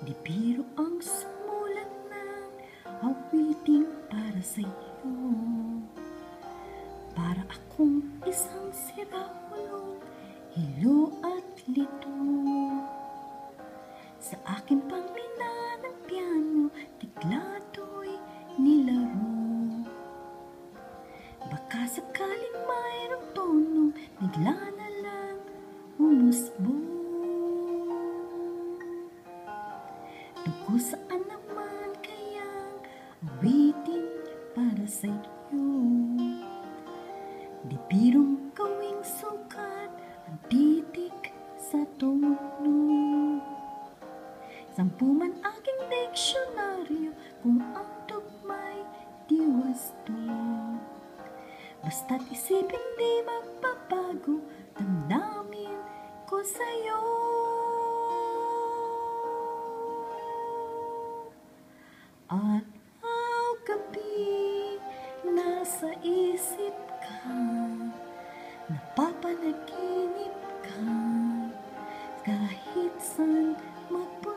Di biro ang sumulat ng awiting para sa'yo. Para akong isang siraulo, hilo at lito. Sa akin panglina ng piano, tiklato'y nilaro. Baka sakaling mayroong tonong bigla na lang umusbong. Tungkol saan naman kayang awitin para sa'yo? Di birong gawing sukat ang titik sa tono. 10 man aking diksyonaryo kung ang tugma'y di wasto. Basta't isipin di magbabago, damdamin ko sa'yo. Araw-gabi, nasa isip ka, napapanaginip ka, kahit saan magpunta.